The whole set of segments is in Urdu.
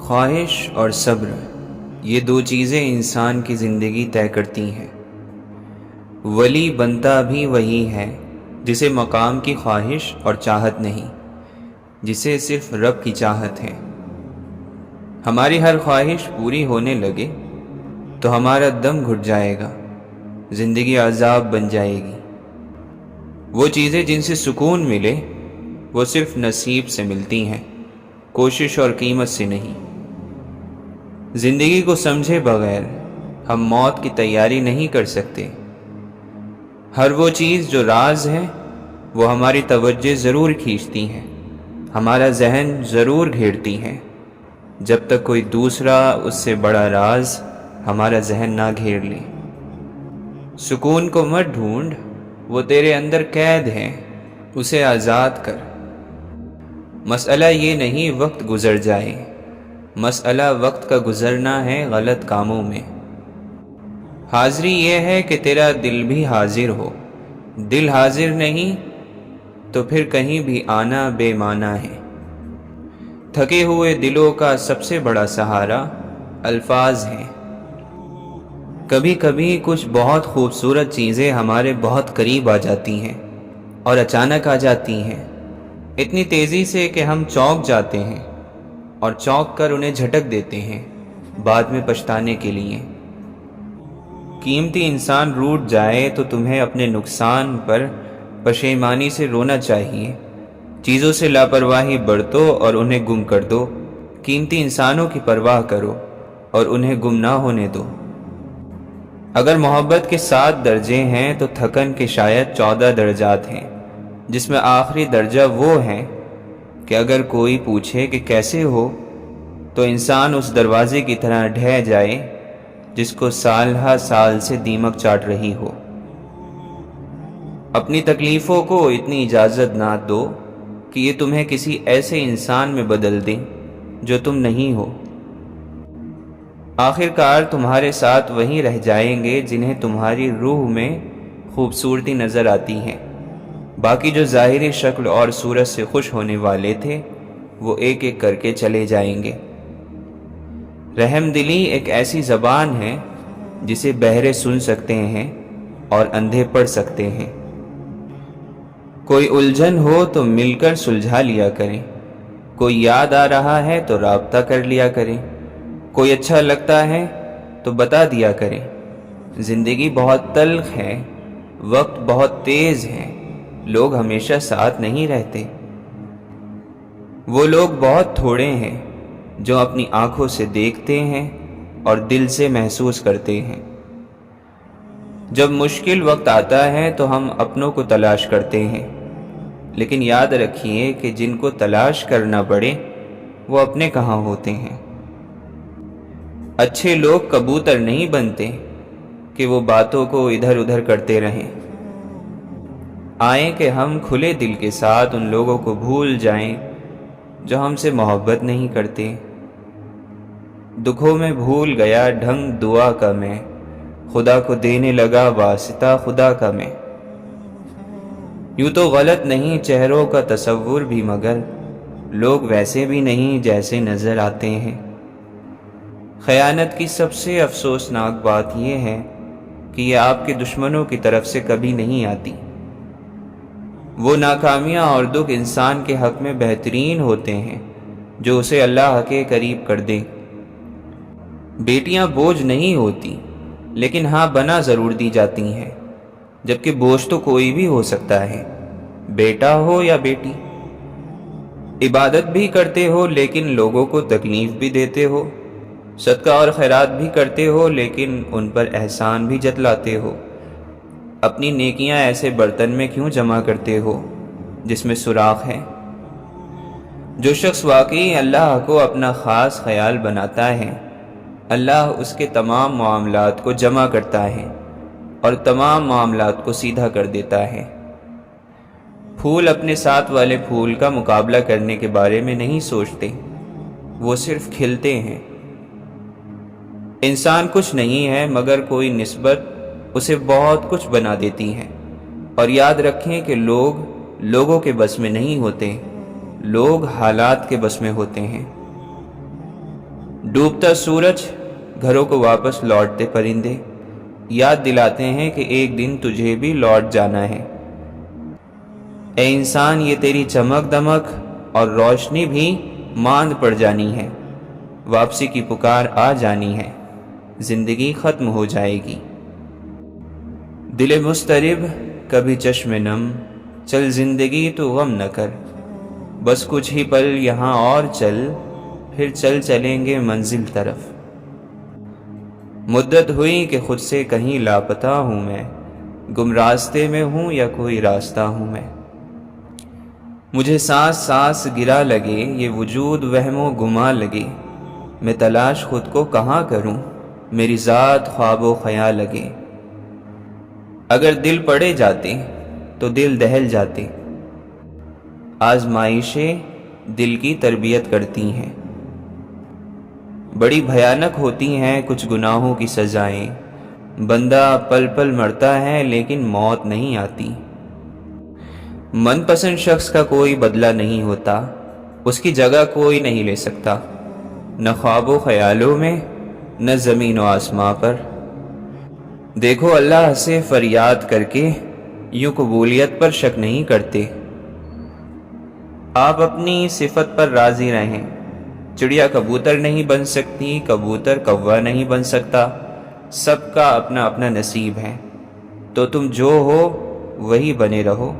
خواہش اور صبر، یہ دو چیزیں انسان کی زندگی طے کرتی ہیں۔ ولی بنتا بھی وہی ہے جسے مقام کی خواہش اور چاہت نہیں، جسے صرف رب کی چاہت ہے۔ ہماری ہر خواہش پوری ہونے لگے تو ہمارا دم گھٹ جائے گا، زندگی عذاب بن جائے گی۔ وہ چیزیں جن سے سکون ملے وہ صرف نصیب سے ملتی ہیں، کوشش اور قیمت سے نہیں۔ زندگی کو سمجھے بغیر ہم موت کی تیاری نہیں کر سکتے۔ ہر وہ چیز جو راز ہے وہ ہماری توجہ ضرور کھینچتی ہیں، ہمارا ذہن ضرور گھیرتی ہیں، جب تک کوئی دوسرا اس سے بڑا راز ہمارا ذہن نہ گھیر لے۔ سکون کو مت ڈھونڈ، وہ تیرے اندر قید ہے، اسے آزاد کر۔ مسئلہ یہ نہیں وقت گزر جائے، مسئلہ وقت کا گزرنا ہے غلط کاموں میں۔ حاضری یہ ہے کہ تیرا دل بھی حاضر ہو، دل حاضر نہیں تو پھر کہیں بھی آنا بے معنی ہے۔ تھکے ہوئے دلوں کا سب سے بڑا سہارا الفاظ ہیں۔ کبھی کبھی کچھ بہت خوبصورت چیزیں ہمارے بہت قریب آ جاتی ہیں اور اچانک آ جاتی ہیں، اتنی تیزی سے کہ ہم چونک جاتے ہیں اور چونک کر انہیں جھٹک دیتے ہیں بعد میں پچھتانے کے لیے۔ قیمتی انسان روٹھ جائے تو تمہیں اپنے نقصان پر پشیمانی سے رونا چاہیے۔ چیزوں سے لاپرواہی برتو اور انہیں گم کر دو، قیمتی انسانوں کی پرواہ کرو اور انہیں گم نہ ہونے دو۔ اگر محبت کے 7 درجے ہیں تو تھکن کے شاید 14 درجات ہیں، جس میں آخری درجہ وہ ہے کہ اگر کوئی پوچھے کہ کیسے ہو تو انسان اس دروازے کی طرح ڈھہ جائے جس کو سال ہا سال سے دیمک چاٹ رہی ہو۔ اپنی تکلیفوں کو اتنی اجازت نہ دو کہ یہ تمہیں کسی ایسے انسان میں بدل دیں جو تم نہیں ہو۔ آخر کار تمہارے ساتھ وہی رہ جائیں گے جنہیں تمہاری روح میں خوبصورتی نظر آتی ہے، باقی جو ظاہری شکل اور صورت سے خوش ہونے والے تھے وہ ایک ایک کر کے چلے جائیں گے۔ رحم دلی ایک ایسی زبان ہے جسے بہرے سن سکتے ہیں اور اندھے پڑھ سکتے ہیں۔ کوئی الجھن ہو تو مل کر سلجھا لیا کریں، کوئی یاد آ رہا ہے تو رابطہ کر لیا کریں، کوئی اچھا لگتا ہے تو بتا دیا کریں۔ زندگی بہت تلخ ہے، وقت بہت تیز ہے، لوگ ہمیشہ ساتھ نہیں رہتے۔ وہ لوگ بہت تھوڑے ہیں جو اپنی آنکھوں سے دیکھتے ہیں اور دل سے محسوس کرتے ہیں۔ جب مشکل وقت آتا ہے تو ہم اپنوں کو تلاش کرتے ہیں، لیکن یاد رکھیے کہ جن کو تلاش کرنا پڑے وہ اپنے کہاں ہوتے ہیں۔ اچھے لوگ کبوتر نہیں بنتے کہ وہ باتوں کو ادھر ادھر کرتے رہیں۔ آئیں کہ ہم کھلے دل کے ساتھ ان لوگوں کو بھول جائیں جو ہم سے محبت نہیں کرتے۔ دکھوں میں بھول گیا ڈھنگ دعا کا میں، خدا کو دینے لگا واسطہ خدا کا میں۔ یوں تو غلط نہیں چہروں کا تصور بھی، مگر لوگ ویسے بھی نہیں جیسے نظر آتے ہیں۔ خیانت کی سب سے افسوسناک بات یہ ہے کہ یہ آپ کے دشمنوں کی طرف سے کبھی نہیں آتی۔ وہ ناکامیاں اور دکھ انسان کے حق میں بہترین ہوتے ہیں جو اسے اللہ کے قریب کر دیں۔ بیٹیاں بوجھ نہیں ہوتی، لیکن ہاں بنا ضرور دی جاتی ہیں، جبکہ بوجھ تو کوئی بھی ہو سکتا ہے، بیٹا ہو یا بیٹی۔ عبادت بھی کرتے ہو لیکن لوگوں کو تکلیف بھی دیتے ہو، صدقہ اور خیرات بھی کرتے ہو لیکن ان پر احسان بھی جتلاتے ہو۔ اپنی نیکیاں ایسے برتن میں کیوں جمع کرتے ہو جس میں سوراخ ہے؟ جو شخص واقعی اللہ کو اپنا خاص خیال بناتا ہے، اللہ اس کے تمام معاملات کو جمع کرتا ہے اور تمام معاملات کو سیدھا کر دیتا ہے۔ پھول اپنے ساتھ والے پھول کا مقابلہ کرنے کے بارے میں نہیں سوچتے، وہ صرف کھلتے ہیں۔ انسان کچھ نہیں ہے مگر کوئی نسبت اسے بہت کچھ بنا دیتی ہے، اور یاد رکھیں کہ لوگ لوگوں کے بس میں نہیں ہوتے، لوگ حالات کے بس میں ہوتے ہیں۔ ڈوبتا سورج، گھروں کو واپس لوٹتے پرندے یاد دلاتے ہیں کہ ایک دن تجھے بھی لوٹ جانا ہے۔ اے انسان، یہ تیری چمک دمک اور روشنی بھی ماند پڑ جانی ہے، واپسی کی پکار آ جانی ہے، زندگی ختم ہو جائے گی۔ دل مضطرب کبھی چشم نم، چل زندگی تو غم نہ کر، بس کچھ ہی پل یہاں اور چل، پھر چلیں گے منزل طرف۔ مدت ہوئی کہ خود سے کہیں لاپتہ ہوں میں، گم راستے میں ہوں یا کوئی راستہ ہوں میں۔ مجھے سانس سانس گرا لگے، یہ وجود وہم و گما لگے، میں تلاش خود کو کہاں کروں، میری ذات خواب و خیال لگے۔ اگر دل پڑے جاتے تو دل دہل جاتے، آزمائشیں دل کی تربیت کرتی ہیں۔ بڑی بھیانک ہوتی ہیں کچھ گناہوں کی سزائیں، بندہ پل پل مرتا ہے لیکن موت نہیں آتی۔ من پسند شخص کا کوئی بدلہ نہیں ہوتا، اس کی جگہ کوئی نہیں لے سکتا، نہ خواب و خیالوں میں، نہ زمین و آسماں پر۔ دیکھو اللہ سے فریاد کر کے یوں قبولیت پر شک نہیں کرتے۔ آپ اپنی صفت پر راضی رہیں، چڑیا کبوتر نہیں بن سکتی، کبوتر کوا نہیں بن سکتا، سب کا اپنا اپنا نصیب ہے، تو تم جو ہو وہی بنے رہو۔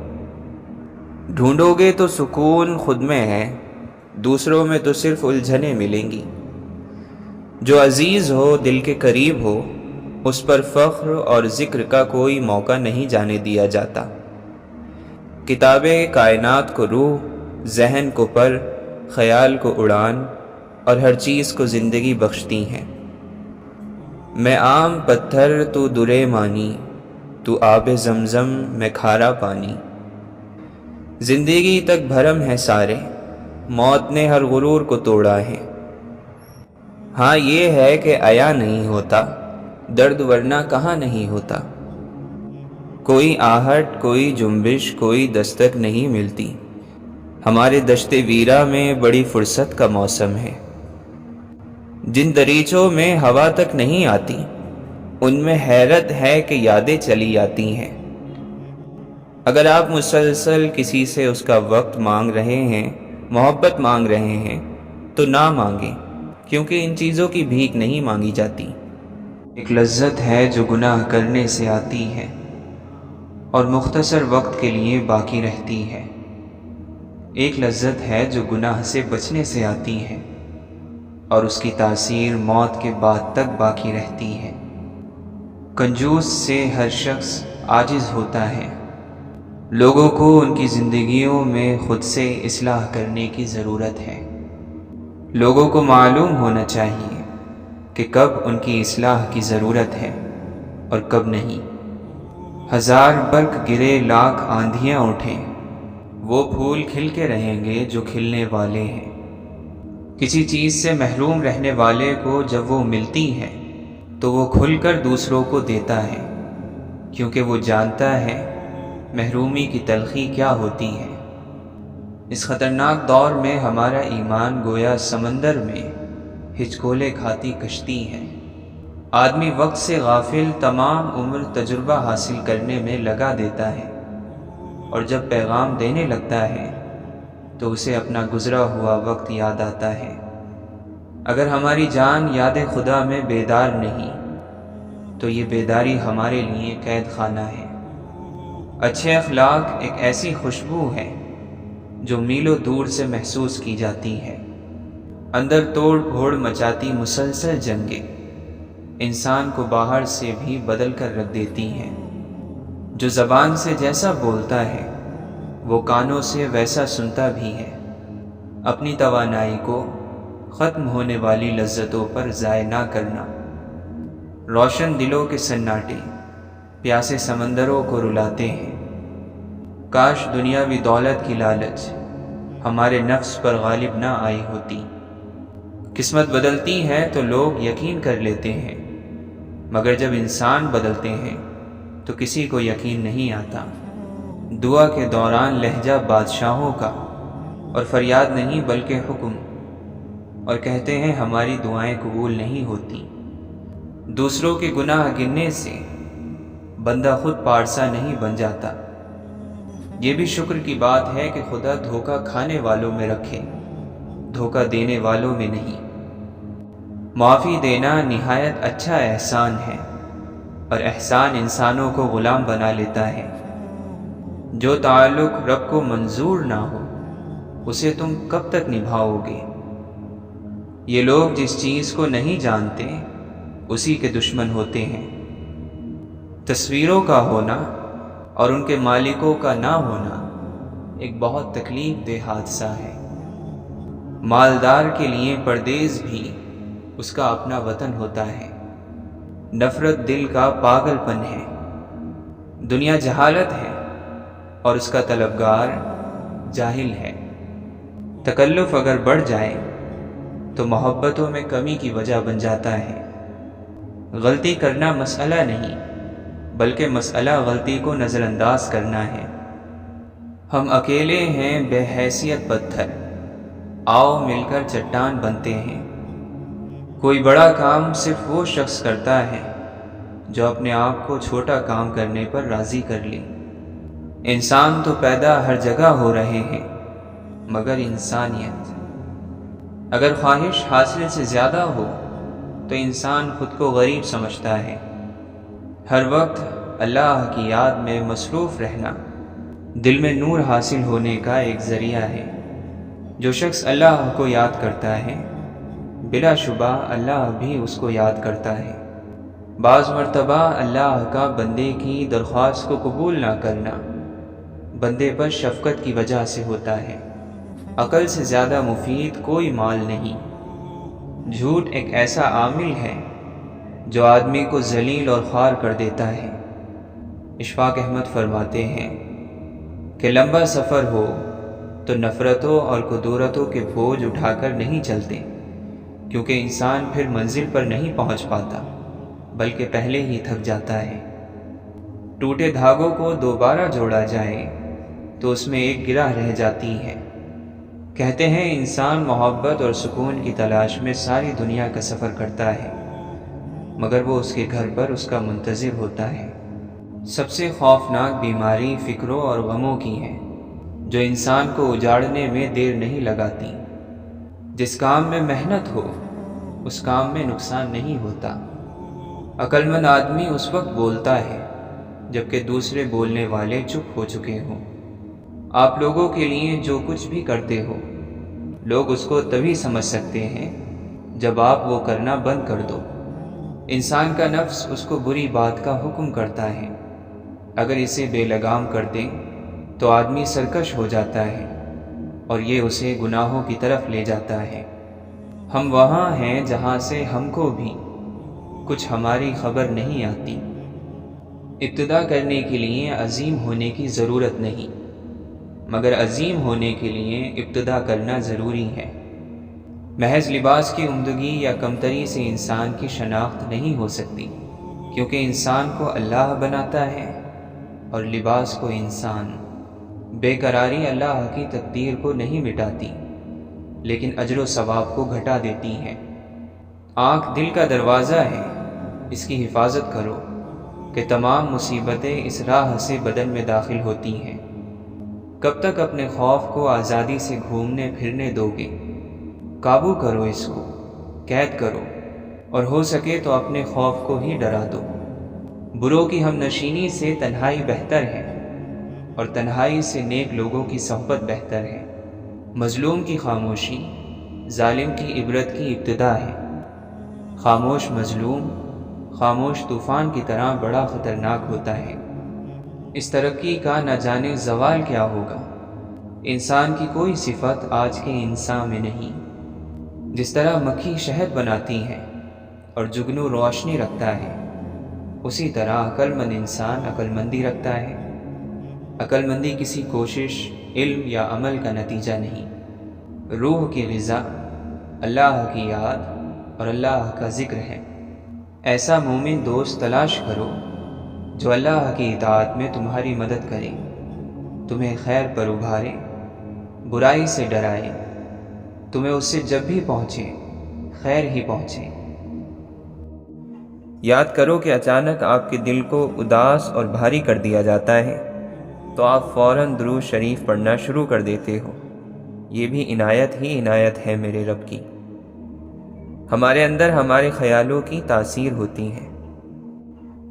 ڈھونڈو گے تو سکون خود میں ہے، دوسروں میں تو صرف الجھنیں ملیں گی۔ جو عزیز ہو، دل کے قریب ہو، اس پر فخر اور ذکر کا کوئی موقع نہیں جانے دیا جاتا۔ کتابیں کائنات کو روح، ذہن کو پر، خیال کو اڑان اور ہر چیز کو زندگی بخشتی ہیں۔ میں عام پتھر تو درے مانی، تو آب زمزم میں کھارا پانی۔ زندگی تک بھرم ہے سارے، موت نے ہر غرور کو توڑا ہے۔ ہاں یہ ہے کہ عیا نہیں ہوتا، درد ورنہ کہاں نہیں ہوتا۔ کوئی آہٹ، کوئی جنبش، کوئی دستک نہیں ملتی۔ ہمارے دشت ویرا میں بڑی فرصت کا موسم ہے۔ جن دریچوں میں ہوا تک نہیں آتی، ان میں حیرت ہے کہ یادیں چلی آتی ہیں۔ اگر آپ مسلسل کسی سے اس کا وقت مانگ رہے ہیں، محبت مانگ رہے ہیں، تو نہ مانگیں، کیونکہ ان چیزوں کی بھیک نہیں مانگی جاتی۔ ایک لذت ہے جو گناہ کرنے سے آتی ہے اور مختصر وقت کے لیے باقی رہتی ہے۔ ایک لذت ہے جو گناہ سے بچنے سے آتی ہے اور اس کی تاثیر موت کے بعد تک باقی رہتی ہے۔ کنجوس سے ہر شخص عاجز ہوتا ہے۔ لوگوں کو ان کی زندگیوں میں خود سے اصلاح کرنے کی ضرورت ہے۔ لوگوں کو معلوم ہونا چاہیے کہ کب ان کی اصلاح کی ضرورت ہے اور کب نہیں۔ ہزار برق گرے، لاکھ آندھیاں اٹھیں، وہ پھول کھل کے رہیں گے جو کھلنے والے ہیں۔ کسی چیز سے محروم رہنے والے کو جب وہ ملتی ہے تو وہ کھل کر دوسروں کو دیتا ہے، کیونکہ وہ جانتا ہے محرومی کی تلخی کیا ہوتی ہے۔ اس خطرناک دور میں ہمارا ایمان گویا سمندر میں ہچکولے کھاتی کشتی ہے۔ آدمی وقت سے غافل تمام عمر تجربہ حاصل کرنے میں لگا دیتا ہے، اور جب پیغام دینے لگتا ہے تو اسے اپنا گزرا ہوا وقت یاد آتا ہے۔ اگر ہماری جان یاد خدا میں بیدار نہیں تو یہ بیداری ہمارے لیے قید خانہ ہے۔ اچھے اخلاق ایک ایسی خوشبو ہے جو میلوں دور سے محسوس کی جاتی ہے۔ اندر توڑ پھوڑ مچاتی مسلسل جنگیں انسان کو باہر سے بھی بدل کر رکھ دیتی ہیں۔ جو زبان سے جیسا بولتا ہے وہ کانوں سے ویسا سنتا بھی ہے۔ اپنی توانائی کو ختم ہونے والی لذتوں پر ضائع نہ کرنا۔ روشن دلوں کے سناٹے پیاسے سمندروں کو رلاتے ہیں۔ کاش دنیاوی دولت کی لالچ ہمارے نفس پر غالب نہ آئی ہوتی۔ قسمت بدلتی ہے تو لوگ یقین کر لیتے ہیں، مگر جب انسان بدلتے ہیں تو کسی کو یقین نہیں آتا۔ دعا کے دوران لہجہ بادشاہوں کا اور فریاد نہیں بلکہ حکم، اور کہتے ہیں ہماری دعائیں قبول نہیں ہوتی۔ دوسروں کے گناہ گننے سے بندہ خود پارسا نہیں بن جاتا۔ یہ بھی شکر کی بات ہے کہ خدا دھوکہ کھانے والوں میں رکھے، دھوکہ دینے والوں میں نہیں۔ معافی دینا نہایت اچھا احسان ہے، اور احسان انسانوں کو غلام بنا لیتا ہے۔ جو تعلق رب کو منظور نہ ہو اسے تم کب تک نبھاؤ گے؟ یہ لوگ جس چیز کو نہیں جانتے اسی کے دشمن ہوتے ہیں۔ تصویروں کا ہونا اور ان کے مالکوں کا نہ ہونا ایک بہت تکلیف دہ حادثہ ہے۔ مالدار کے لیے پردیس بھی اس کا اپنا وطن ہوتا ہے۔ نفرت دل کا پاگل پن ہے۔ دنیا جہالت ہے اور اس کا طلبگار جاہل ہے۔ تکلف اگر بڑھ جائے تو محبتوں میں کمی کی وجہ بن جاتا ہے۔ غلطی کرنا مسئلہ نہیں بلکہ مسئلہ غلطی کو نظر انداز کرنا ہے۔ ہم اکیلے ہیں بے حیثیت پتھر، آؤ مل کر چٹان بنتے ہیں۔ کوئی بڑا کام صرف وہ شخص کرتا ہے جو اپنے آپ کو چھوٹا کام کرنے پر راضی کر لے۔ انسان تو پیدا ہر جگہ ہو رہے ہیں مگر انسانیت، اگر خواہش حاصل سے زیادہ ہو تو انسان خود کو غریب سمجھتا ہے۔ ہر وقت اللہ کی یاد میں مصروف رہنا دل میں نور حاصل ہونے کا ایک ذریعہ ہے۔ جو شخص اللہ کو یاد کرتا ہے بلا شبہ اللہ بھی اس کو یاد کرتا ہے۔ بعض مرتبہ اللہ کا بندے کی درخواست کو قبول نہ کرنا بندے پر شفقت کی وجہ سے ہوتا ہے۔ عقل سے زیادہ مفید کوئی مال نہیں۔ جھوٹ ایک ایسا عامل ہے جو آدمی کو ذلیل اور خوار کر دیتا ہے۔ اشفاق احمد فرماتے ہیں کہ لمبا سفر ہو تو نفرتوں اور کدورتوں کے بوجھ اٹھا کر نہیں چلتے، کیونکہ انسان پھر منزل پر نہیں پہنچ پاتا بلکہ پہلے ہی تھک جاتا ہے۔ ٹوٹے دھاگوں کو دوبارہ جوڑا جائے تو اس میں ایک گرہ رہ جاتی ہے۔ کہتے ہیں انسان محبت اور سکون کی تلاش میں ساری دنیا کا سفر کرتا ہے مگر وہ اس کے گھر پر اس کا منتظر ہوتا ہے۔ سب سے خوفناک بیماری فکروں اور غموں کی ہے جو انسان کو اجاڑنے میں دیر نہیں لگاتی۔ جس کام میں محنت ہو اس کام میں نقصان نہیں ہوتا۔ عقل مند آدمی اس وقت بولتا ہے جبکہ دوسرے بولنے والے چپ ہو چکے ہوں۔ آپ لوگوں کے لیے جو کچھ بھی کرتے ہو لوگ اس کو تبھی سمجھ سکتے ہیں جب آپ وہ کرنا بند کر دو۔ انسان کا نفس اس کو بری بات کا حکم کرتا ہے، اگر اسے بے لگام کر دیں تو آدمی سرکش ہو جاتا ہے اور یہ اسے گناہوں کی طرف لے جاتا ہے۔ ہم وہاں ہیں جہاں سے ہم کو بھی کچھ ہماری خبر نہیں آتی۔ ابتدا کرنے کے لیے عظیم ہونے کی ضرورت نہیں مگر عظیم ہونے کے لیے ابتدا کرنا ضروری ہے۔ محض لباس کی عمدگی یا کمتری سے انسان کی شناخت نہیں ہو سکتی، کیونکہ انسان کو اللہ بناتا ہے اور لباس کو انسان۔ بے قراری اللہ کی تقدیر کو نہیں مٹاتی لیکن اجر و ثواب کو گھٹا دیتی ہے۔ آنکھ دل کا دروازہ ہے، اس کی حفاظت کرو کہ تمام مصیبتیں اس راہ سے بدن میں داخل ہوتی ہیں۔ کب تک اپنے خوف کو آزادی سے گھومنے پھرنے دو گے؟ قابو کرو اس کو، قید کرو، اور ہو سکے تو اپنے خوف کو ہی ڈرا دو۔ بروں کی ہم نشینی سے تنہائی بہتر ہے اور تنہائی سے نیک لوگوں کی صحبت بہتر ہے۔ مظلوم کی خاموشی ظالم کی عبرت کی ابتدا ہے۔ خاموش مظلوم خاموش طوفان کی طرح بڑا خطرناک ہوتا ہے۔ اس ترقی کا نہ جانے زوال کیا ہوگا۔ انسان کی کوئی صفت آج کے انسان میں نہیں۔ جس طرح مکھی شہد بناتی ہے اور جگنو روشنی رکھتا ہے، اسی طرح عقل مند انسان عقل مندی رکھتا ہے۔ عقل مندی کسی کوشش، علم یا عمل کا نتیجہ نہیں۔ روح کی غذا اللہ کی یاد اور اللہ کا ذکر ہے۔ ایسا مومن دوست تلاش کرو جو اللہ کی اطاعت میں تمہاری مدد کرے، تمہیں خیر پر ابھارے، برائی سے ڈرائے، تمہیں اس سے جب بھی پہنچے خیر ہی پہنچے۔ یاد کرو کہ اچانک آپ کے دل کو اداس اور بھاری کر دیا جاتا ہے تو آپ فوراً درود شریف پڑھنا شروع کر دیتے ہو۔ یہ بھی عنایت ہی عنایت ہے میرے رب کی۔ ہمارے اندر ہمارے خیالوں کی تاثیر ہوتی ہے۔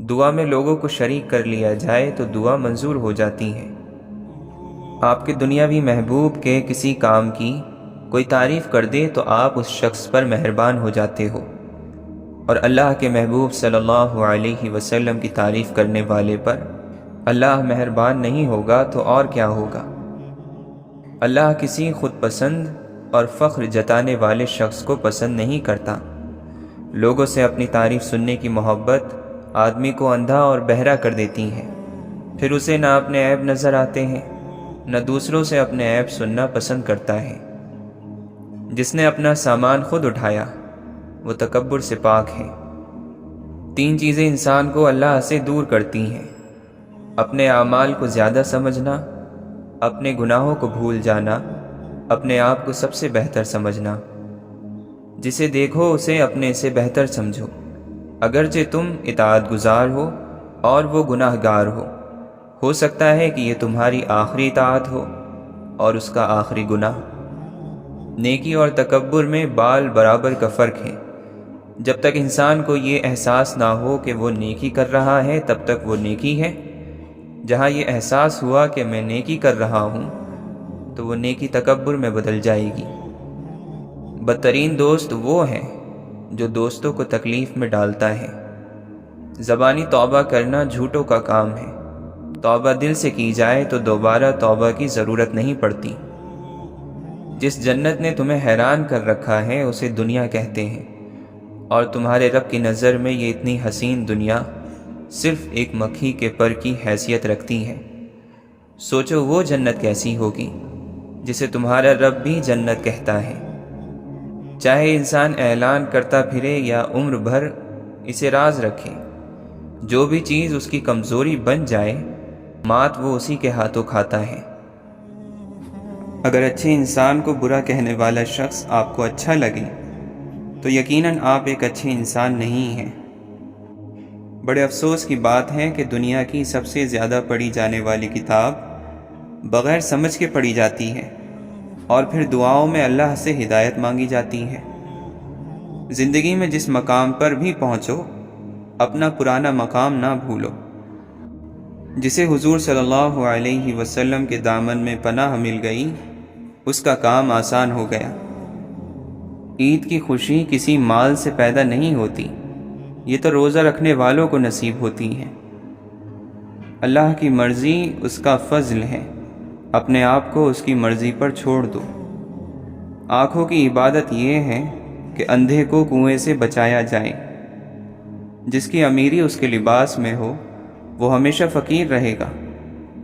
دعا میں لوگوں کو شریک کر لیا جائے تو دعا منظور ہو جاتی ہے۔ آپ کے دنیاوی محبوب کے کسی کام کی کوئی تعریف کر دے تو آپ اس شخص پر مہربان ہو جاتے ہو، اور اللہ کے محبوب صلی اللہ علیہ وسلم کی تعریف کرنے والے پر اللہ مہربان نہیں ہوگا تو اور کیا ہوگا؟ اللہ کسی خود پسند اور فخر جتانے والے شخص کو پسند نہیں کرتا۔ لوگوں سے اپنی تعریف سننے کی محبت آدمی کو اندھا اور بہرا کر دیتی ہے، پھر اسے نہ اپنے عیب نظر آتے ہیں نہ دوسروں سے اپنے عیب سننا پسند کرتا ہے۔ جس نے اپنا سامان خود اٹھایا وہ تکبر سے پاک ہے۔ 3 چیزیں انسان کو اللہ سے دور کرتی ہیں: اپنے اعمال کو زیادہ سمجھنا، اپنے گناہوں کو بھول جانا، اپنے آپ کو سب سے بہتر سمجھنا۔ جسے دیکھو اسے اپنے سے بہتر سمجھو، اگرچہ تم اطاعت گزار ہو اور وہ گناہ گار ہو سکتا ہے کہ یہ تمہاری آخری اطاعت ہو اور اس کا آخری گناہ۔ نیکی اور تکبر میں بال برابر کا فرق ہے۔ جب تک انسان کو یہ احساس نہ ہو کہ وہ نیکی کر رہا ہے تب تک وہ نیکی ہے۔ جہاں یہ احساس ہوا کہ میں نیکی کر رہا ہوں تو وہ نیکی تکبر میں بدل جائے گی۔ بدترین دوست وہ ہے جو دوستوں کو تکلیف میں ڈالتا ہے۔ زبانی توبہ کرنا جھوٹوں کا کام ہے۔ توبہ دل سے کی جائے تو دوبارہ توبہ کی ضرورت نہیں پڑتی۔ جس جنت نے تمہیں حیران کر رکھا ہے اسے دنیا کہتے ہیں، اور تمہارے رب کی نظر میں یہ اتنی حسین دنیا صرف ایک مکھی کے پر کی حیثیت رکھتی ہے۔ سوچو وہ جنت کیسی ہوگی جسے تمہارا رب بھی جنت کہتا ہے۔ چاہے انسان اعلان کرتا پھرے یا عمر بھر اسے راز رکھے، جو بھی چیز اس کی کمزوری بن جائے مات وہ اسی کے ہاتھوں کھاتا ہے۔ اگر اچھے انسان کو برا کہنے والا شخص آپ کو اچھا لگے تو یقیناً آپ ایک اچھے انسان نہیں ہیں۔ بڑے افسوس کی بات ہے کہ دنیا کی سب سے زیادہ پڑھی جانے والی کتاب بغیر سمجھ کے پڑھی جاتی ہے اور پھر دعاؤں میں اللہ سے ہدایت مانگی جاتی ہے۔ زندگی میں جس مقام پر بھی پہنچو اپنا پرانا مقام نہ بھولو۔ جسے حضور صلی اللہ علیہ وسلم کے دامن میں پناہ مل گئی اس کا کام آسان ہو گیا۔ عید کی خوشی کسی مال سے پیدا نہیں ہوتی، یہ تو روزہ رکھنے والوں کو نصیب ہوتی ہے۔ اللہ کی مرضی اس کا فضل ہے، اپنے آپ کو اس کی مرضی پر چھوڑ دو۔ آنکھوں کی عبادت یہ ہے کہ اندھے کو کنویں سے بچایا جائے۔ جس کی امیری اس کے لباس میں ہو وہ ہمیشہ فقیر رہے گا،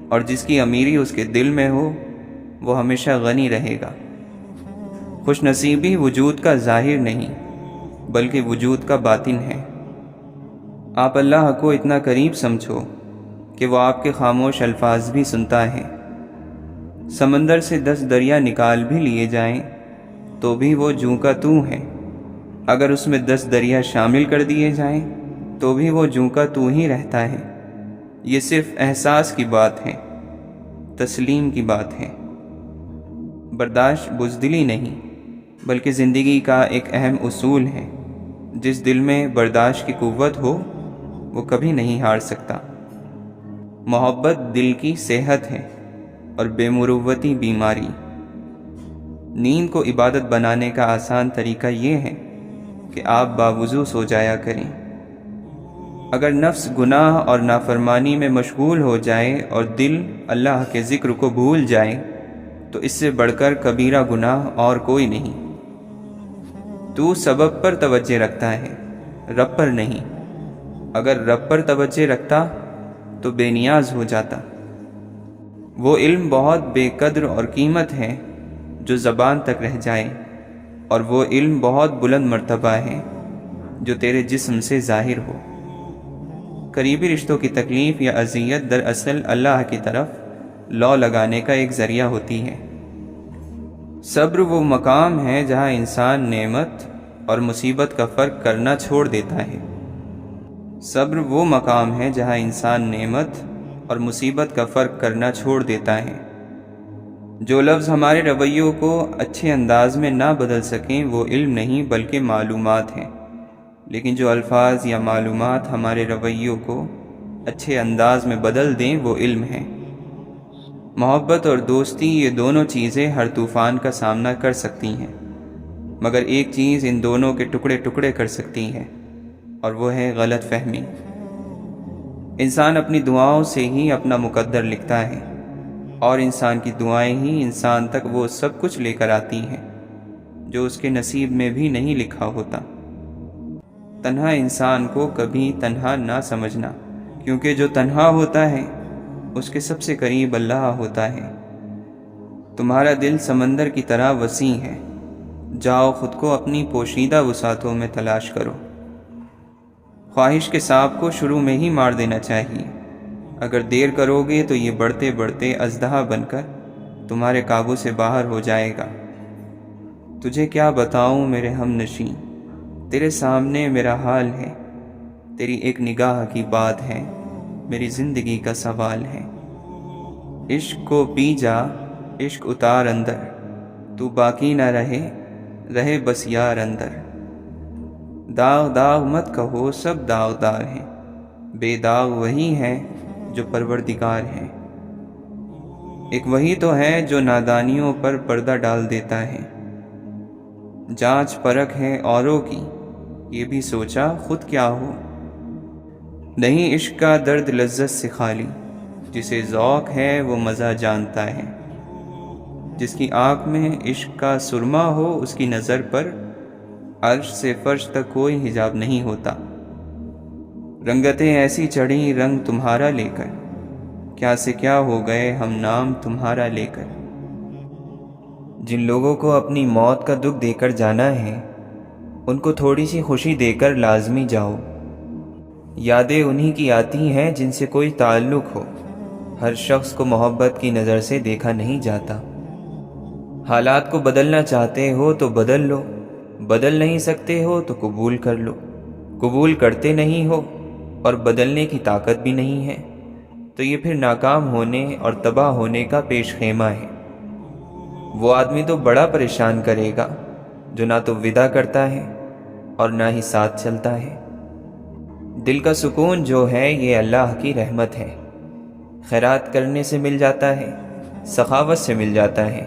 اور جس کی امیری اس کے دل میں ہو وہ ہمیشہ غنی رہے گا۔ خوش نصیبی وجود کا ظاہر نہیں بلکہ وجود کا باطن ہے۔ آپ اللہ کو اتنا قریب سمجھو کہ وہ آپ کے خاموش الفاظ بھی سنتا ہے۔ سمندر سے 10 دریا نکال بھی لیے جائیں تو بھی وہ جوں کا توں ہے۔ اگر اس میں 10 دریا شامل کر دیے جائیں تو بھی وہ جوں کا توں ہی رہتا ہے۔ یہ صرف احساس کی بات ہے، تسلیم کی بات ہے۔ برداشت بزدلی نہیں بلکہ زندگی کا ایک اہم اصول ہے۔ جس دل میں برداشت کی قوت ہو وہ کبھی نہیں ہار سکتا۔ محبت دل کی صحت ہے اور بے مروتی بیماری۔ نیند کو عبادت بنانے کا آسان طریقہ یہ ہے کہ آپ باوضو سو جایا کریں۔ اگر نفس گناہ اور نافرمانی میں مشغول ہو جائے اور دل اللہ کے ذکر کو بھول جائے تو اس سے بڑھ کر کبیرہ گناہ اور کوئی نہیں۔ تو سبب پر توجہ رکھتا ہے، رب پر نہیں۔ اگر رب پر توجہ رکھتا تو بے نیاز ہو جاتا۔ وہ علم بہت بے قدر اور قیمت ہے جو زبان تک رہ جائے، اور وہ علم بہت بلند مرتبہ ہے جو تیرے جسم سے ظاہر ہو۔ قریبی رشتوں کی تکلیف یا اذیت دراصل اللہ کی طرف لو لگانے کا ایک ذریعہ ہوتی ہے۔ صبر وہ مقام ہے جہاں انسان نعمت اور مصیبت کا فرق کرنا چھوڑ دیتا ہے۔ صبر وہ مقام ہے جہاں انسان نعمت اور مصیبت کا فرق کرنا چھوڑ دیتا ہے۔ جو لفظ ہمارے رویوں کو اچھے انداز میں نہ بدل سکیں وہ علم نہیں بلکہ معلومات ہیں، لیکن جو الفاظ یا معلومات ہمارے رویوں کو اچھے انداز میں بدل دیں وہ علم ہے۔ محبت اور دوستی یہ دونوں چیزیں ہر طوفان کا سامنا کر سکتی ہیں، مگر ایک چیز ان دونوں کے ٹکڑے ٹکڑے کر سکتی ہے، اور وہ ہے غلط فہمی۔ انسان اپنی دعاؤں سے ہی اپنا مقدر لکھتا ہے، اور انسان کی دعائیں ہی انسان تک وہ سب کچھ لے کر آتی ہیں جو اس کے نصیب میں بھی نہیں لکھا ہوتا۔ تنہا انسان کو کبھی تنہا نہ سمجھنا، کیونکہ جو تنہا ہوتا ہے اس کے سب سے قریب اللہ ہوتا ہے۔ تمہارا دل سمندر کی طرح وسیع ہے، جاؤ خود کو اپنی پوشیدہ وسعتوں میں تلاش کرو۔ خواہش کے سانپ کو شروع میں ہی مار دینا چاہیے، اگر دیر کرو گے تو یہ بڑھتے بڑھتے اژدہا بن کر تمہارے قابو سے باہر ہو جائے گا۔ تجھے کیا بتاؤں میرے ہم نشیں، تیرے سامنے میرا حال ہے، تیری ایک نگاہ کی بات ہے، میری زندگی کا سوال ہے۔ عشق کو پی جا، عشق اتار اندر، تو باقی نہ رہے، رہے بس یار اندر۔ داغ داغ مت کہو، سب داغدار ہیں، بے داغ وہی ہے جو پروردگار ہے۔ ایک وہی تو ہے جو نادانیوں پر پردہ ڈال دیتا ہے۔ جانچ پرکھ ہے اوروں کی، یہ بھی سوچا خود کیا ہو۔ نہیں عشق کا درد لذت سے خالی، جسے ذوق ہے وہ مزہ جانتا ہے۔ جس کی آنکھ میں عشق کا سرما ہو اس کی نظر پر عرش سے فرش تک کوئی حجاب نہیں ہوتا۔ رنگتیں ایسی چڑھی رنگ تمہارا لے کر، کیا سے کیا ہو گئے ہم نام تمہارا لے کر۔ جن لوگوں کو اپنی موت کا دکھ دے کر جانا ہے ان کو تھوڑی سی خوشی دے کر لازمی جاؤ۔ یادیں انہی کی آتی ہیں جن سے کوئی تعلق ہو، ہر شخص کو محبت کی نظر سے دیکھا نہیں جاتا۔ حالات کو بدلنا چاہتے ہو تو بدل لو، بدل نہیں سکتے ہو تو قبول کر لو۔ قبول کرتے نہیں ہو اور بدلنے کی طاقت بھی نہیں ہے تو یہ پھر ناکام ہونے اور تباہ ہونے کا پیش خیمہ ہے۔ وہ آدمی تو بڑا پریشان کرے گا جو نہ تو وداع کرتا ہے اور نہ ہی ساتھ چلتا ہے۔ دل کا سکون جو ہے یہ اللہ کی رحمت ہے، خیرات کرنے سے مل جاتا ہے، سخاوت سے مل جاتا ہے،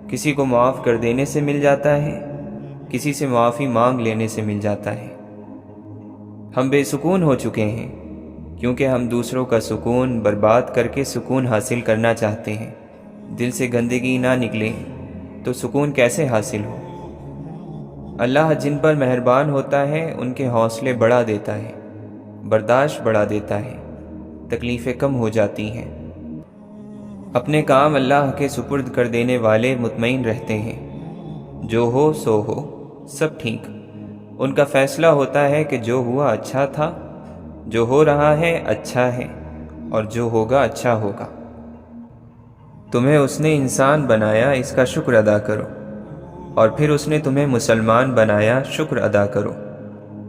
کسی کو معاف کر دینے سے مل جاتا ہے، کسی سے معافی مانگ لینے سے مل جاتا ہے۔ ہم بے سکون ہو چکے ہیں کیونکہ ہم دوسروں کا سکون برباد کر کے سکون حاصل کرنا چاہتے ہیں۔ دل سے گندگی نہ نکلے تو سکون کیسے حاصل ہو؟ اللہ جن پر مہربان ہوتا ہے ان کے حوصلے بڑھا دیتا ہے، برداشت بڑھا دیتا ہے، تکلیفیں کم ہو جاتی ہیں۔ اپنے کام اللہ کے سپرد کر دینے والے مطمئن رہتے ہیں، جو ہو سو ہو، سب ٹھیک۔ ان کا فیصلہ ہوتا ہے کہ جو ہوا اچھا تھا، جو ہو رہا ہے اچھا ہے، اور جو ہوگا اچھا ہوگا۔ تمہیں اس نے انسان بنایا اس کا شکر ادا کرو، اور پھر اس نے تمہیں مسلمان بنایا شکر ادا کرو،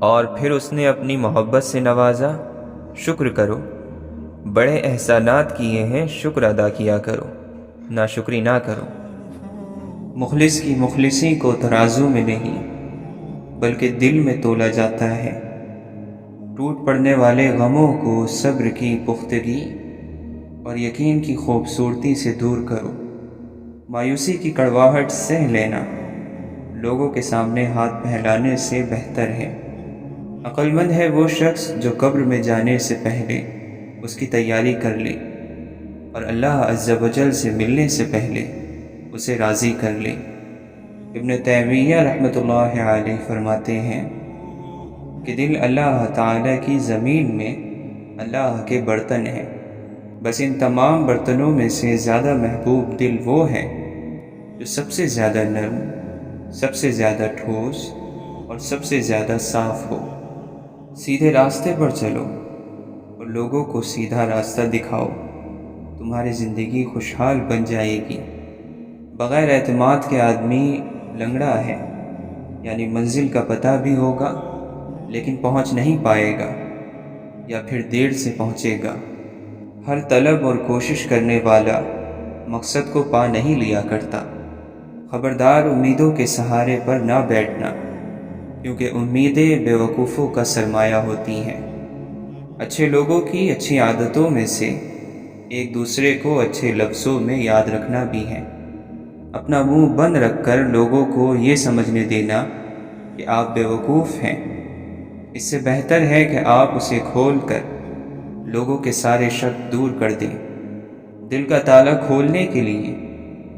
اور پھر اس نے اپنی محبت سے نوازا شکر کرو۔ بڑے احسانات کیے ہیں شکر ادا کیا کرو، ناشکری نہ کرو۔ مخلص کی مخلصی کو ترازو میں نہیں بلکہ دل میں تولا جاتا ہے۔ ٹوٹ پڑنے والے غموں کو صبر کی پختگی اور یقین کی خوبصورتی سے دور کرو۔ مایوسی کی کڑواہٹ سہ لینا لوگوں کے سامنے ہاتھ پھیلانے سے بہتر ہے۔ عقل مند ہے وہ شخص جو قبر میں جانے سے پہلے اس کی تیاری کر لے اور اللہ عز و جل سے ملنے سے پہلے اسے راضی کر لے۔ ابن تیمیہ رحمۃ اللہ علیہ فرماتے ہیں کہ دل اللہ تعالیٰ کی زمین میں اللہ کے برتن ہیں، بس ان تمام برتنوں میں سے زیادہ محبوب دل وہ ہے جو سب سے زیادہ نرم، سب سے زیادہ ٹھوس اور سب سے زیادہ صاف ہو۔ سیدھے راستے پر چلو اور لوگوں کو سیدھا راستہ دکھاؤ، تمہاری زندگی خوشحال بن جائے گی۔ بغیر اعتماد کے آدمی لنگڑا ہے، یعنی منزل کا پتہ بھی ہوگا لیکن پہنچ نہیں پائے گا، یا پھر دیر سے پہنچے گا۔ ہر طلب اور کوشش کرنے والا مقصد کو پا نہیں لیا کرتا۔ خبردار، امیدوں کے سہارے پر نہ بیٹھنا، کیونکہ امیدیں بے وقوفوں کا سرمایہ ہوتی ہیں۔ اچھے لوگوں کی اچھی عادتوں میں سے ایک دوسرے کو اچھے لفظوں میں یاد رکھنا بھی ہے۔ اپنا منہ بند رکھ کر لوگوں کو یہ سمجھنے دینا کہ آپ بے وقوف ہیں، اس سے بہتر ہے کہ آپ اسے کھول کر لوگوں کے سارے شک دور کر دیں۔ دل کا تالا کھولنے کے لیے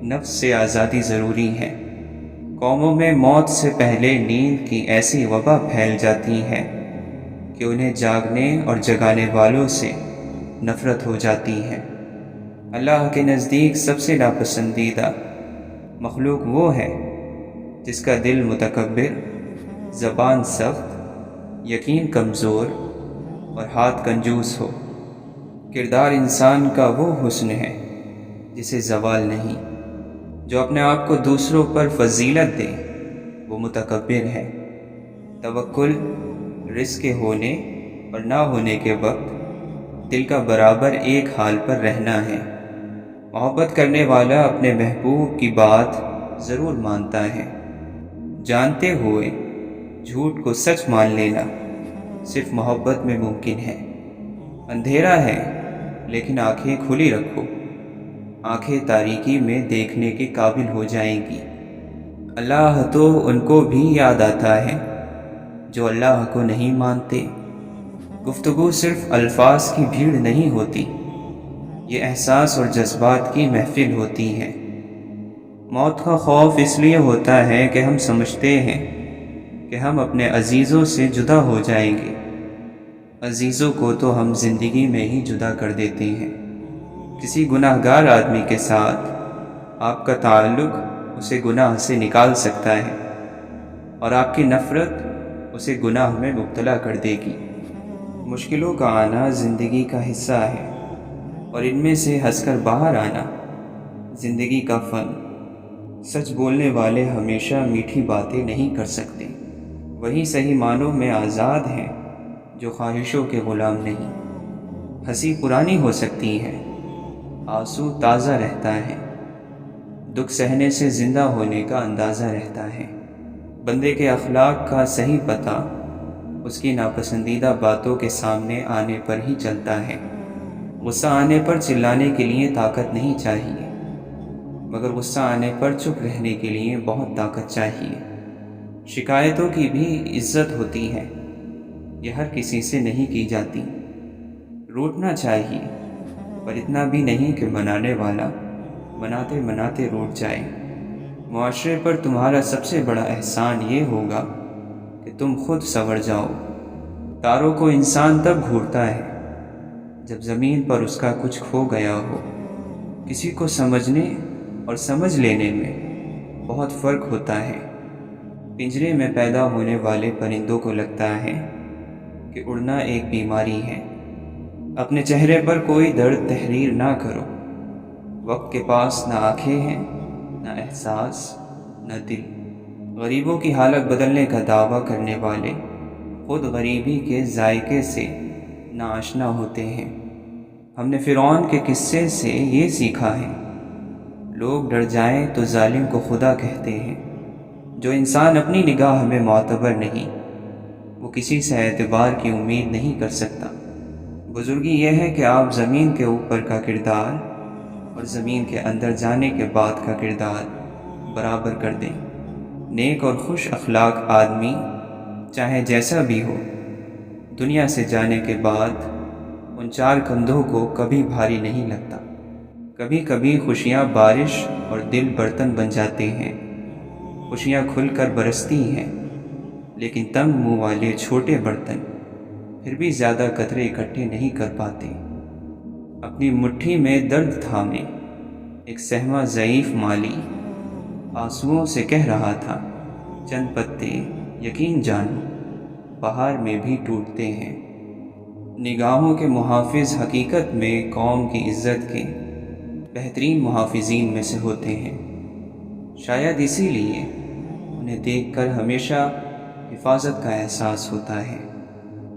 نفس سے آزادی ضروری ہے۔ قوموں میں موت سے پہلے نیند کی ایسی وبا پھیل جاتی ہے کہ انہیں جاگنے اور جگانے والوں سے نفرت ہو جاتی ہے۔ اللہ کے نزدیک سب سے ناپسندیدہ مخلوق وہ ہے جس کا دل متکبر، زبان سخت، یقین کمزور اور ہاتھ کنجوس ہو۔ کردار انسان کا وہ حسن ہے جسے زوال نہیں۔ جو اپنے آپ کو دوسروں پر فضیلت دے وہ متکبر ہے۔ توکل رزق کے ہونے اور نہ ہونے کے وقت دل کا برابر ایک حال پر رہنا ہے۔ محبت کرنے والا اپنے محبوب کی بات ضرور مانتا ہے۔ جانتے ہوئے جھوٹ کو سچ مان لینا صرف محبت میں ممکن ہے۔ اندھیرا ہے لیکن آنکھیں کھلی رکھو، آنکھیں تاریکی میں دیکھنے کے قابل ہو جائیں گی۔ اللہ تو ان کو بھی یاد آتا ہے جو اللہ کو نہیں مانتے۔ گفتگو صرف الفاظ کی بھیڑ نہیں ہوتی، یہ احساس اور جذبات کی محفل ہوتی ہے۔ موت کا خوف اس لیے ہوتا ہے کہ ہم سمجھتے ہیں کہ ہم اپنے عزیزوں سے جدا ہو جائیں گے۔ عزیزوں کو تو ہم زندگی میں ہی جدا کر دیتے ہیں۔ کسی گناہ گار آدمی کے ساتھ آپ کا تعلق اسے گناہ سے نکال سکتا ہے، اور آپ کی نفرت اسے گناہ میں مبتلا کر دے گی۔ مشکلوں کا آنا زندگی کا حصہ ہے، اور ان میں سے ہنس کر باہر آنا زندگی کا فن۔ سچ بولنے والے ہمیشہ میٹھی باتیں نہیں کر سکتے۔ وہی صحیح معنوں میں آزاد ہیں جو خواہشوں کے غلام نہیں۔ ہنسی پرانی ہو سکتی ہے، آنسو تازہ رہتا ہے، دکھ سہنے سے زندہ ہونے کا اندازہ رہتا ہے۔ بندے کے اخلاق کا صحیح پتہ اس کی ناپسندیدہ باتوں کے سامنے آنے پر ہی چلتا ہے۔ غصہ آنے پر چلانے کے لیے طاقت نہیں چاہیے، مگر غصہ آنے پر چپ رہنے کے لیے بہت طاقت چاہیے۔ شکایتوں کی بھی عزت ہوتی ہے، یہ ہر کسی سے نہیں کی جاتی۔ روٹنا چاہیے، پر اتنا بھی نہیں کہ منانے والا مناتے مناتے روٹ جائے۔ معاشرے پر تمہارا سب سے بڑا احسان یہ ہوگا کہ تم خود سنور جاؤ۔ تاروں کو انسان تب گھورتا ہے جب زمین پر اس کا کچھ کھو گیا ہو۔ کسی کو سمجھنے اور سمجھ لینے میں بہت فرق ہوتا ہے۔ پنجرے میں پیدا ہونے والے پرندوں کو لگتا ہے کہ اڑنا ایک بیماری ہے۔ اپنے چہرے پر کوئی درد تحریر نہ کرو۔ وقت کے پاس نہ آنکھیں ہیں، نہ احساس، نہ دل۔ غریبوں کی حالت بدلنے کا دعویٰ کرنے والے خود غریبی کے ذائقے سے ناآشنا ہوتے ہیں۔ ہم نے فرعون کے قصے سے یہ سیکھا ہے، لوگ ڈر جائیں تو ظالم کو خدا کہتے ہیں۔ جو انسان اپنی نگاہ میں معتبر نہیں، وہ کسی سے اعتبار کی امید نہیں کر سکتا۔ بزرگی یہ ہے کہ آپ زمین کے اوپر کا کردار اور زمین کے اندر جانے کے بعد کا کردار برابر کر دیں۔ نیک اور خوش اخلاق آدمی چاہے جیسا بھی ہو، دنیا سے جانے کے بعد ان چار کندھوں کو کبھی بھاری نہیں لگتا۔ کبھی کبھی خوشیاں بارش اور دل برتن بن جاتے ہیں۔ خوشیاں کھل کر برستی ہیں، لیکن تنگ منہ والے چھوٹے برتن پھر بھی زیادہ قطرے اکٹھے نہیں کر پاتے۔ اپنی مٹھی میں درد تھامے ایک سہما ضعیف مالی آنسوؤں سے کہہ رہا تھا، چند پتے یقین جانو بہار میں بھی ٹوٹتے ہیں۔ نگاہوں کے محافظ حقیقت میں قوم کی عزت کے بہترین محافظین میں سے ہوتے ہیں۔ شاید اسی لیے انہیں دیکھ کر ہمیشہ حفاظت کا احساس ہوتا ہے۔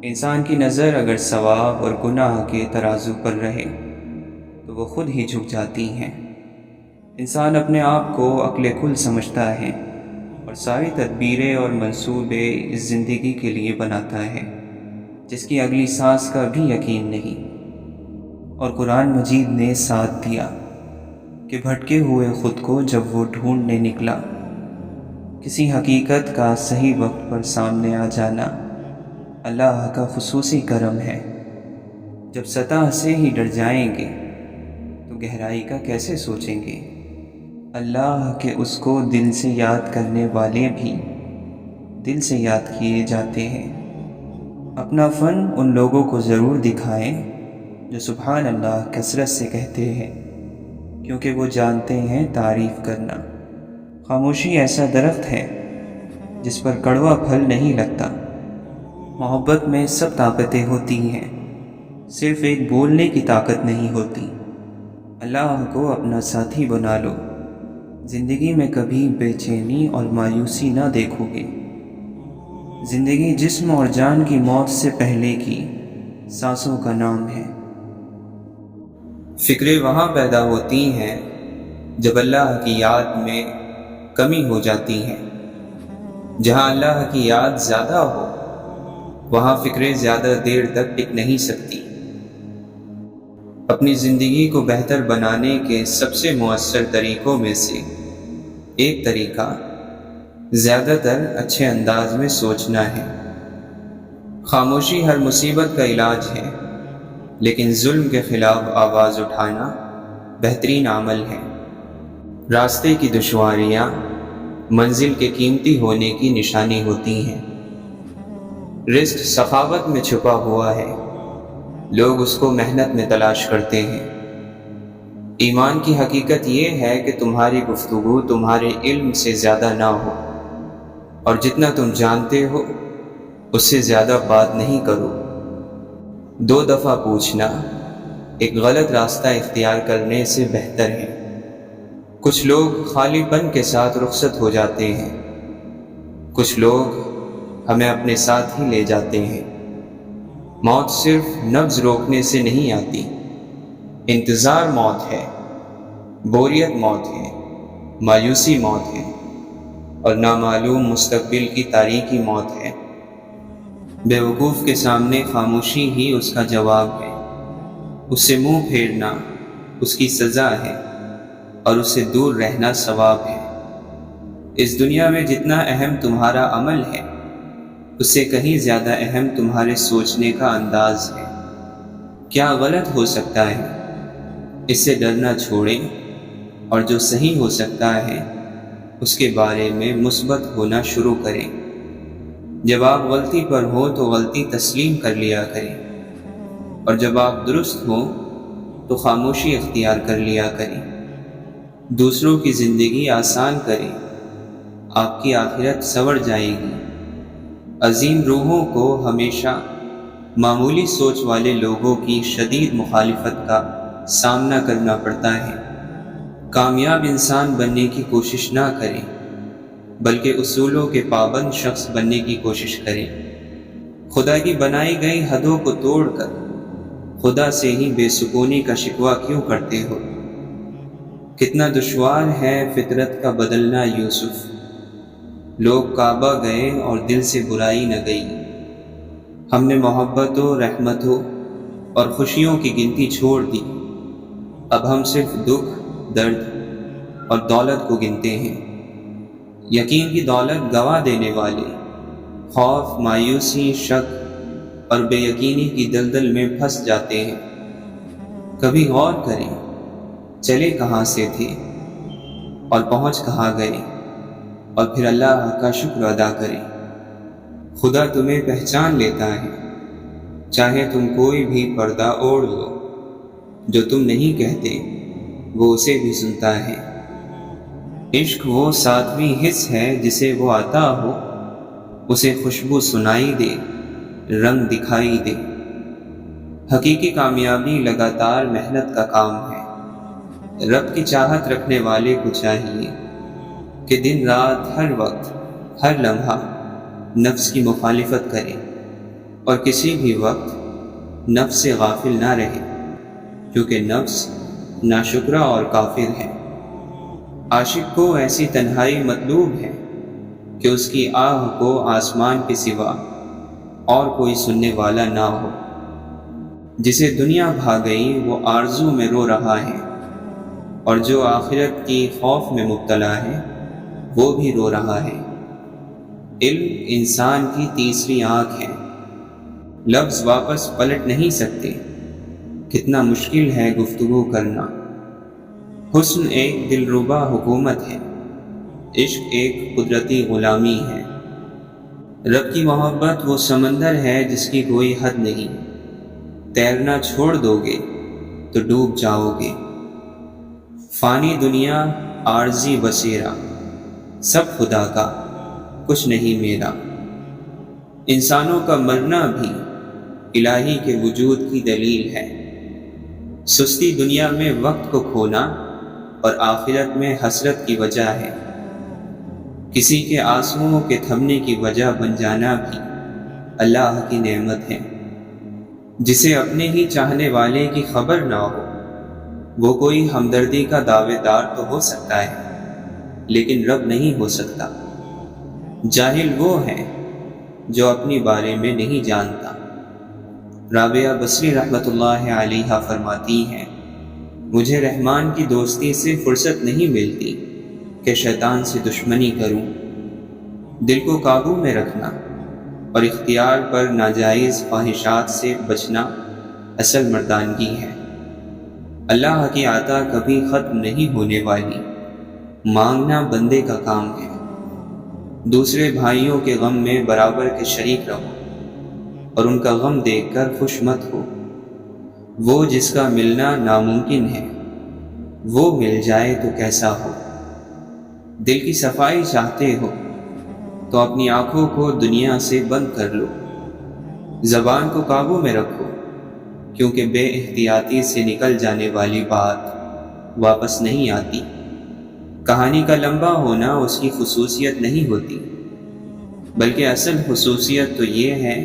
انسان کی نظر اگر ثواب اور گناہ کے ترازو پر رہے تو وہ خود ہی جھک جاتی ہیں۔ انسان اپنے آپ کو عقل کل سمجھتا ہے اور ساری تدبیریں اور منصوبے اس زندگی کے لیے بناتا ہے جس کی اگلی سانس کا بھی یقین نہیں۔ اور قرآن مجید نے ساتھ دیا کہ بھٹکے ہوئے خود کو جب وہ ڈھونڈنے نکلا، کسی حقیقت کا صحیح وقت پر سامنے آ جانا اللہ کا خصوصی کرم ہے۔ جب سطح سے ہی ڈر جائیں گے تو گہرائی کا کیسے سوچیں گے؟ اللہ کے اس کو دل سے یاد کرنے والے بھی دل سے یاد کیے جاتے ہیں۔ اپنا فن ان لوگوں کو ضرور دکھائیں جو سبحان اللہ کثرت سے کہتے ہیں، کیونکہ وہ جانتے ہیں تعریف کرنا۔ خاموشی ایسا درخت ہے جس پر کڑوا پھل نہیں لگتا۔ محبت میں سب طاقتیں ہوتی ہیں، صرف ایک بولنے کی طاقت نہیں ہوتی۔ اللہ کو اپنا ساتھی بنا لو، زندگی میں کبھی بے چینی اور مایوسی نہ دیکھو گے۔ زندگی جسم اور جان کی موت سے پہلے کی سانسوں کا نام ہے۔ فکریں وہاں پیدا ہوتی ہیں جب اللہ کی یاد میں کمی ہو جاتی ہے۔ جہاں اللہ کی یاد زیادہ ہو وہاں فکریں زیادہ دیر تک ٹک نہیں سکتی۔ اپنی زندگی کو بہتر بنانے کے سب سے مؤثر طریقوں میں سے ایک طریقہ زیادہ تر اچھے انداز میں سوچنا ہے۔ خاموشی ہر مصیبت کا علاج ہے، لیکن ظلم کے خلاف آواز اٹھانا بہترین عمل ہے۔ راستے کی دشواریاں منزل کے قیمتی ہونے کی نشانی ہوتی ہیں۔ رزق سخاوت میں چھپا ہوا ہے، لوگ اس کو محنت میں تلاش کرتے ہیں۔ ایمان کی حقیقت یہ ہے کہ تمہاری گفتگو تمہارے علم سے زیادہ نہ ہو، اور جتنا تم جانتے ہو اس سے زیادہ بات نہیں کرو۔ 2 دفعہ پوچھنا ایک غلط راستہ اختیار کرنے سے بہتر ہے۔ کچھ لوگ خالی پن کے ساتھ رخصت ہو جاتے ہیں، کچھ لوگ ہمیں اپنے ساتھ ہی لے جاتے ہیں۔ موت صرف نبض روکنے سے نہیں آتی، انتظار موت ہے، بوریت موت ہے، مایوسی موت ہے، اور نامعلوم مستقبل کی تاریکی موت ہے۔ بیوقوف کے سامنے خاموشی ہی اس کا جواب ہے، اس سے منہ پھیرنا اس کی سزا ہے، اور اس سے دور رہنا ثواب ہے۔ اس دنیا میں جتنا اہم تمہارا عمل ہے اس سے کہیں زیادہ اہم تمہارے سوچنے کا انداز ہے۔ کیا غلط ہو سکتا ہے اس سے ڈرنا چھوڑیں، اور جو صحیح ہو سکتا ہے اس کے بارے میں مثبت ہونا شروع کریں۔ جب آپ غلطی پر ہو تو غلطی تسلیم کر لیا کریں، اور جب آپ درست ہو تو خاموشی اختیار کر لیا کریں۔ دوسروں کی زندگی آسان کریں، آپ کی آخرت سنور جائے گی۔ عظیم روحوں کو ہمیشہ معمولی سوچ والے لوگوں کی شدید مخالفت کا سامنا کرنا پڑتا ہے۔ کامیاب انسان بننے کی کوشش نہ کریں، بلکہ اصولوں کے پابند شخص بننے کی کوشش کریں۔ خدا کی بنائی گئی حدوں کو توڑ کر خدا سے ہی بے سکونی کا شکوہ کیوں کرتے ہو؟ کتنا دشوار ہے فطرت کا بدلنا یوسف۔ لوگ کعبہ گئے اور دل سے برائی نہ گئی۔ ہم نے محبتوں، رحمتوں اور خوشیوں کی گنتی چھوڑ دی، اب ہم صرف دکھ، درد اور دولت کو گنتے ہیں۔ یقین کی دولت گوا دینے والے خوف، مایوسی، شک اور بے یقینی کی دلدل میں پھنس جاتے ہیں۔ کبھی غور کریں، چلے کہاں سے تھے اور پہنچ کہاں گئے، اور پھر اللہ کا شکر ادا کریں۔ خدا تمہیں پہچان لیتا ہے، چاہے تم کوئی بھی پردہ اوڑھ لو۔ جو تم نہیں کہتے وہ اسے بھی سنتا ہے۔ عشق وہ 7ویں حص ہے جسے وہ عطا ہو، اسے خوشبو سنائی دے، رنگ دکھائی دے۔ حقیقی کامیابی لگاتار محنت کا کام ہے۔ رب کی چاہت رکھنے والے کو چاہیے کہ دن رات ہر وقت ہر لمحہ نفس کی مخالفت کرے اور کسی بھی وقت نفس سے غافل نہ رہے، کیونکہ نفس ناشکرا اور کافر ہے۔ عاشق کو ایسی تنہائی مطلوب ہے کہ اس کی آہ کو آسمان کے سوا اور کوئی سننے والا نہ ہو۔ جسے دنیا بھا گئی وہ آرزو میں رو رہا ہے، اور جو آخرت کی خوف میں مبتلا ہے وہ بھی رو رہا ہے۔ علم انسان کی تیسری آنکھ ہے، لفظ واپس پلٹ نہیں سکتے، کتنا مشکل ہے گفتگو کرنا۔ حسن ایک دلربا حکومت ہے، عشق ایک قدرتی غلامی ہے۔ رب کی محبت وہ سمندر ہے جس کی کوئی حد نہیں، تیرنا چھوڑ دو گے تو ڈوب جاؤ گے۔ فانی دنیا عارضی بسیرا، سب خدا کا کچھ نہیں میرا۔ انسانوں کا مرنا بھی الہی کے وجود کی دلیل ہے۔ سستی دنیا میں وقت کو کھونا اور آخرت میں حسرت کی وجہ ہے۔ کسی کے آنسوؤں کے تھمنے کی وجہ بن جانا بھی اللہ کی نعمت ہے۔ جسے اپنے ہی چاہنے والے کی خبر نہ ہو، وہ کوئی ہمدردی کا دعوے دار تو ہو سکتا ہے، لیکن رب نہیں ہو سکتا۔ جاہل وہ ہے جو اپنی بارے میں نہیں جانتا۔ رابعہ بصری رحمۃ اللہ علیہا فرماتی ہیں، مجھے رحمان کی دوستی سے فرصت نہیں ملتی کہ شیطان سے دشمنی کروں۔ دل کو قابو میں رکھنا اور اختیار پر ناجائز خواہشات سے بچنا اصل مردانگی ہے۔ اللہ کی عطا کبھی ختم نہیں ہونے والی، مانگنا بندے کا کام ہے۔ دوسرے بھائیوں کے غم میں برابر کے شریک رہو اور ان کا غم دیکھ کر خوش مت ہو۔ وہ جس کا ملنا ناممکن ہے، وہ مل جائے تو کیسا ہو۔ دل کی صفائی چاہتے ہو تو اپنی آنکھوں کو دنیا سے بند کر لو۔ زبان کو قابو میں رکھو، کیونکہ بے احتیاطی سے نکل جانے والی بات واپس نہیں آتی۔ کہانی کا لمبا ہونا اس کی خصوصیت نہیں ہوتی، بلکہ اصل خصوصیت تو یہ ہے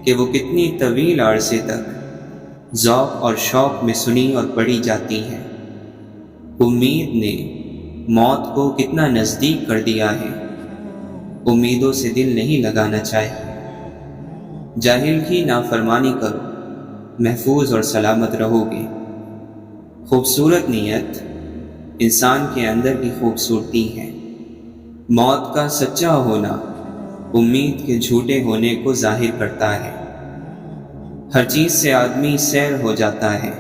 کہ وہ کتنی طویل عرصے تک ذوق اور شوق میں سنی اور پڑھی جاتی ہے۔ امید نے موت کو کتنا نزدیک کر دیا ہے، امیدوں سے دل نہیں لگانا چاہیے۔ جاہل کی نافرمانی کرو، محفوظ اور سلامت رہو گے۔ خوبصورت نیت انسان کے اندر کی خوبصورتی ہے۔ موت کا سچا ہونا امید کے جھوٹے ہونے کو ظاہر کرتا ہے۔ ہر چیز سے آدمی سیر ہو جاتا ہے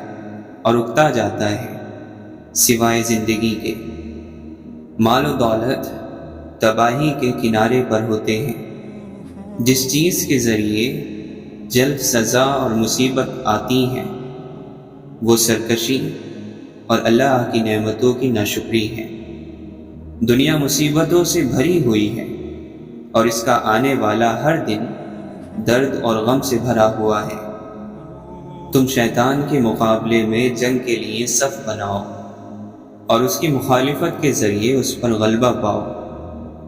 اور اکتا جاتا ہے، سوائے زندگی کے۔ مال و دولت تباہی کے کنارے پر ہوتے ہیں۔ جس چیز کے ذریعے جلد سزا اور مصیبت آتی ہیں وہ سرکشی اور اللہ کی نعمتوں کی ناشکری ہے۔ دنیا مصیبتوں سے بھری ہوئی ہے اور اس کا آنے والا ہر دن درد اور غم سے بھرا ہوا ہے۔ تم شیطان کے مقابلے میں جنگ کے لیے صف بناؤ اور اس کی مخالفت کے ذریعے اس پر غلبہ پاؤ،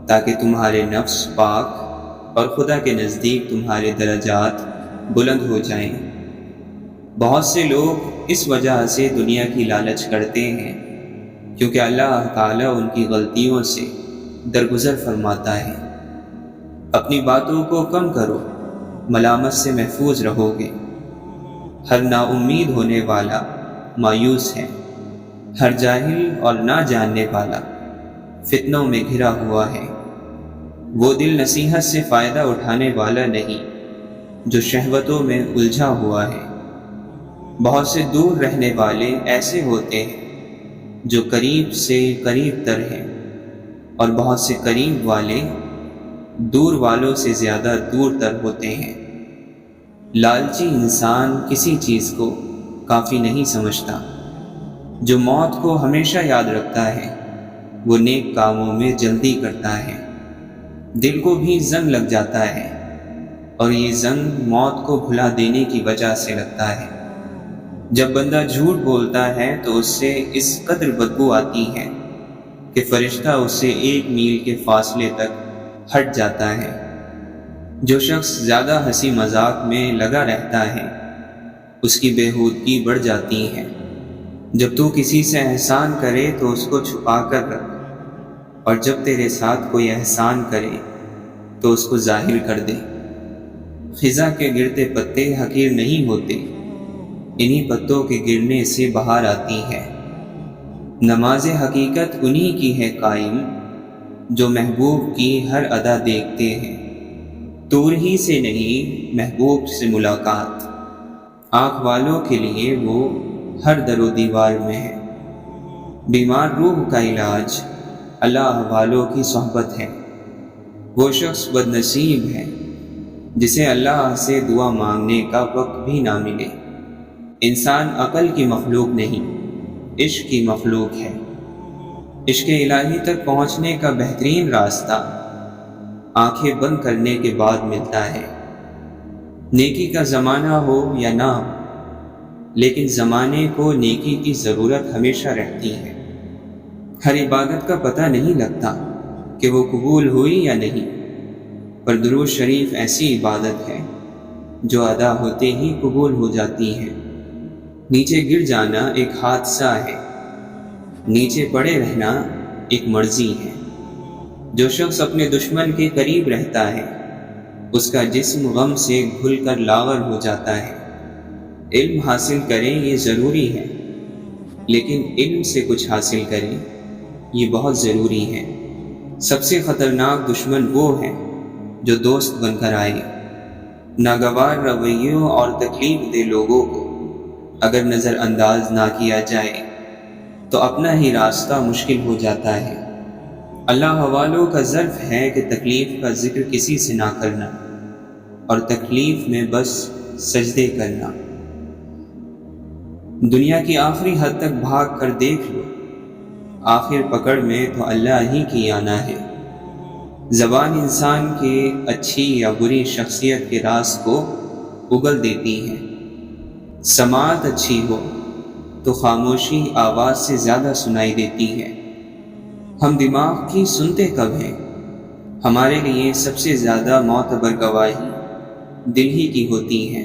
تاکہ تمہارے نفس پاک اور خدا کے نزدیک تمہارے درجات بلند ہو جائیں۔ بہت سے لوگ اس وجہ سے دنیا کی لالچ کرتے ہیں کیونکہ اللہ تعالیٰ ان کی غلطیوں سے درگزر فرماتا ہے۔ اپنی باتوں کو کم کرو، ملامت سے محفوظ رہو گے۔ ہر نا امید ہونے والا مایوس ہے، ہر جاہل اور نہ جاننے والا فتنوں میں گھرا ہوا ہے۔ وہ دل نصیحت سے فائدہ اٹھانے والا نہیں جو شہوتوں میں الجھا ہوا ہے۔ بہت سے دور رہنے والے ایسے ہوتے ہیں جو قریب سے قریب تر ہیں، اور بہت سے قریب والے دور والوں سے زیادہ دور تر ہوتے ہیں۔ لالچی انسان کسی چیز کو کافی نہیں سمجھتا۔ جو موت کو ہمیشہ یاد رکھتا ہے وہ نیک کاموں میں جلدی کرتا ہے۔ دل کو بھی زنگ لگ جاتا ہے، اور یہ زنگ موت کو بھلا دینے کی وجہ سے لگتا ہے۔ جب بندہ جھوٹ بولتا ہے تو اس سے اس قدر بدبو آتی ہے کہ فرشتہ اس سے 1 میل کے فاصلے تک ہٹ جاتا ہے۔ جو شخص زیادہ ہنسی مذاق میں لگا رہتا ہے اس کی بےہودگی بڑھ جاتی ہے۔ جب تو کسی سے احسان کرے تو اس کو چھپا کر رکھ، اور جب تیرے ساتھ کوئی احسان کرے تو اس کو ظاہر کر دے۔ خزاں کے گرتے پتے حقیر نہیں ہوتے، انہی پتوں کے گرنے سے بہار آتی ہے۔ نماز حقیقت انہی کی ہے قائم جو محبوب کی ہر ادا دیکھتے ہیں۔ دور ہی سے نہیں محبوب سے ملاقات، آنکھ والوں کے لیے وہ ہر در و دیوار میں ہے۔ بیمار روح کا علاج اللہ والوں کی صحبت ہے۔ وہ شخص بد نصیب ہے جسے اللہ سے دعا مانگنے کا وقت بھی نہ ملے۔ انسان عقل کی مخلوق نہیں، عشق کی مخلوق ہے۔ عشق الہی تک پہنچنے کا بہترین راستہ آنکھیں بند کرنے کے بعد ملتا ہے۔ نیکی کا زمانہ ہو یا نہ ہو، لیکن زمانے کو نیکی کی ضرورت ہمیشہ رہتی ہے۔ ہر عبادت کا پتہ نہیں لگتا کہ وہ قبول ہوئی یا نہیں، پر درود شریف ایسی عبادت ہے جو ادا ہوتے ہی قبول ہو جاتی ہے۔ نیچے گر جانا ایک حادثہ ہے، نیچے پڑے رہنا ایک مرضی ہے۔ جو شخص اپنے دشمن کے قریب رہتا ہے اس کا جسم غم سے گھل کر لاغر ہو جاتا ہے۔ علم حاصل کریں یہ ضروری ہے، لیکن علم سے کچھ حاصل کریں یہ بہت ضروری ہے۔ سب سے خطرناک دشمن وہ ہے جو دوست بن کر آئے۔ ناگوار رویوں اور تکلیف دہ لوگوں کو اگر نظر انداز نہ کیا جائے تو اپنا ہی راستہ مشکل ہو جاتا ہے۔ اللہ والوں کا ظرف ہے کہ تکلیف کا ذکر کسی سے نہ کرنا اور تکلیف میں بس سجدے کرنا۔ دنیا کی آخری حد تک بھاگ کر دیکھ لو، آخر پکڑ میں تو اللہ ہی کی آنا ہے۔ زبان انسان کے اچھی یا بری شخصیت کے راز کو اگل دیتی ہے۔ سماعت اچھی ہو تو خاموشی آواز سے زیادہ سنائی دیتی ہے۔ ہم دماغ کی سنتے کب ہیں؟ ہمارے لیے سب سے زیادہ معتبر گواہی دل ہی کی ہوتی ہے۔